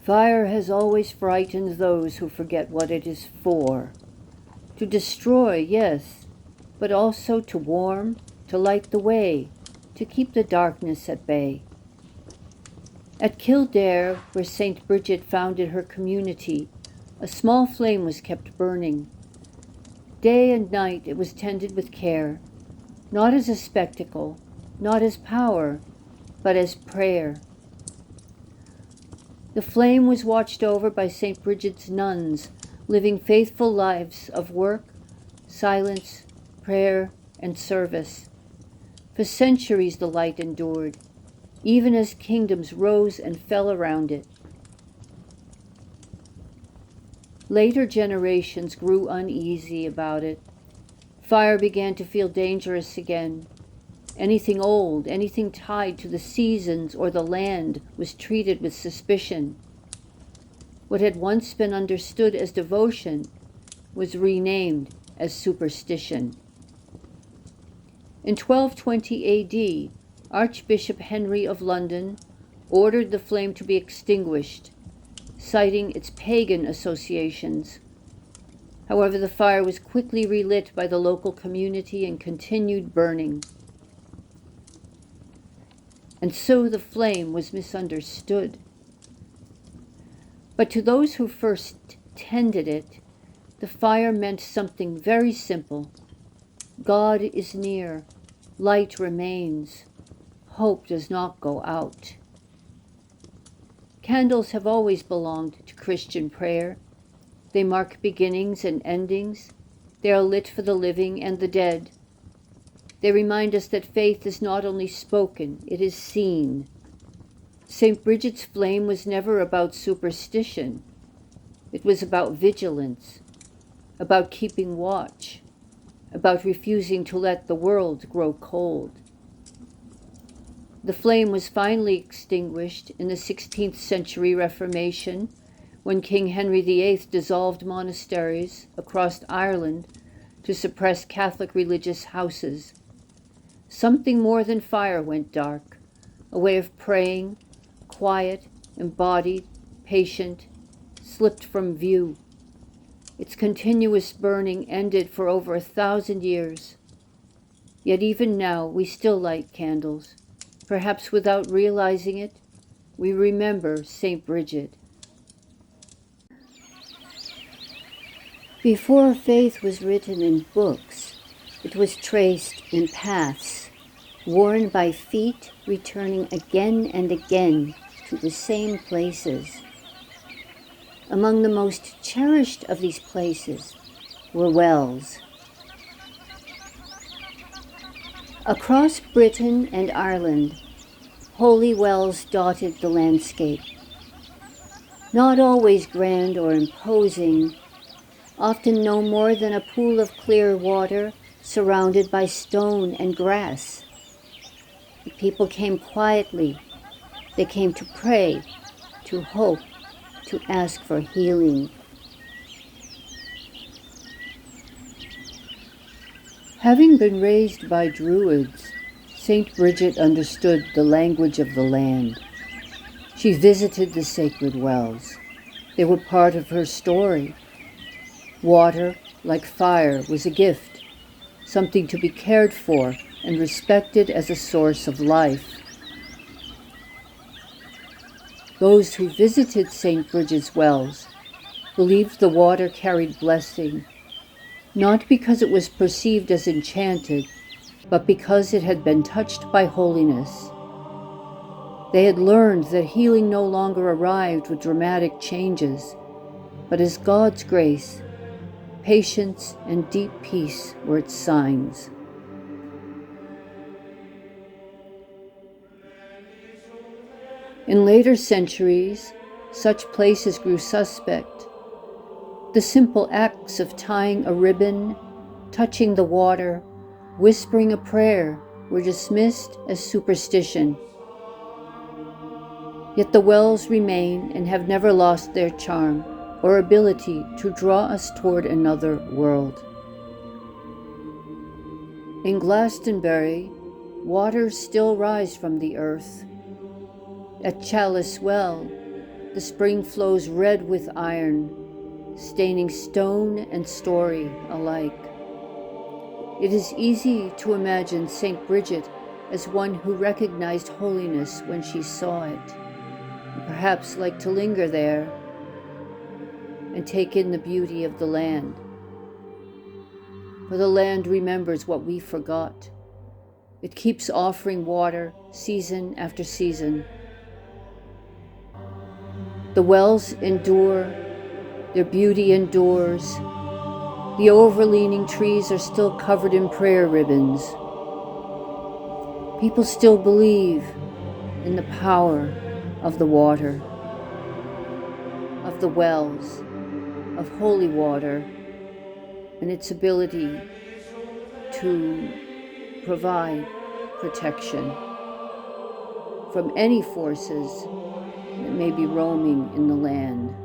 Fire has always frightened those who forget what it is for. To destroy, yes, but also to warm, to light the way, to keep the darkness at bay. At Kildare, where St. Brigid founded her community, a small flame was kept burning. Day and night it was tended with care, not as a spectacle, not as power, but as prayer. The flame was watched over by St. Brigid's nuns, living faithful lives of work, silence, prayer, and service. For centuries the light endured, even as kingdoms rose and fell around it. Later generations grew uneasy about it. Fire began to feel dangerous again. Anything old, anything tied to the seasons or the land was treated with suspicion. What had once been understood as devotion was renamed as superstition. In 1220 A.D., Archbishop Henry of London ordered the flame to be extinguished, citing its pagan associations. However, the fire was quickly relit by the local community and continued burning. And so the flame was misunderstood. But to those who first tended it, the fire meant something very simple. God is near, light remains, hope does not go out. Candles have always belonged to Christian prayer. They mark beginnings and endings. They are lit for the living and the dead. They remind us that faith is not only spoken, it is seen. St. Brigid's flame was never about superstition. It was about vigilance, about keeping watch, about refusing to let the world grow cold. The flame was finally extinguished in the 16th century Reformation, when King Henry VIII dissolved monasteries across Ireland to suppress Catholic religious houses. Something more than fire went dark, a way of praying, quiet, embodied, patient, slipped from view. Its continuous burning ended for over 1,000 years. Yet even now we still light candles. Perhaps without realizing it, we remember St. Brigid. Before faith was written in books, it was traced in paths, worn by feet returning again and again to the same places. Among the most cherished of these places were wells. Across Britain and Ireland, holy wells dotted the landscape. Not always grand or imposing, often no more than a pool of clear water surrounded by stone and grass. The people came quietly. They came to pray, to hope, to ask for healing. Having been raised by Druids, St. Brigid understood the language of the land. She visited the sacred wells. They were part of her story. Water, like fire, was a gift, something to be cared for and respected as a source of life. Those who visited St. Brigid's wells believed the water carried blessing, not because it was perceived as enchanted, but because it had been touched by holiness. They had learned that healing no longer arrived with dramatic changes, but as God's grace, patience, and deep peace were its signs. In later centuries, such places grew suspect. The simple acts of tying a ribbon, touching the water, whispering a prayer were dismissed as superstition. Yet the wells remain and have never lost their charm or ability to draw us toward another world. In Glastonbury, waters still rise from the earth. At Chalice Well, The spring flows red with iron, staining stone and story alike. It is easy to imagine Saint Brigid as one who recognized holiness when she saw it, and perhaps liked to linger there and take in the beauty of the land. For the land remembers what we forgot. It keeps offering water season after season. The wells endure, their beauty endures. The overleaning trees are still covered in prayer ribbons. People still believe in the power of the water, of the wells, of holy water, and its ability to provide protection from any forces that may be roaming in the land.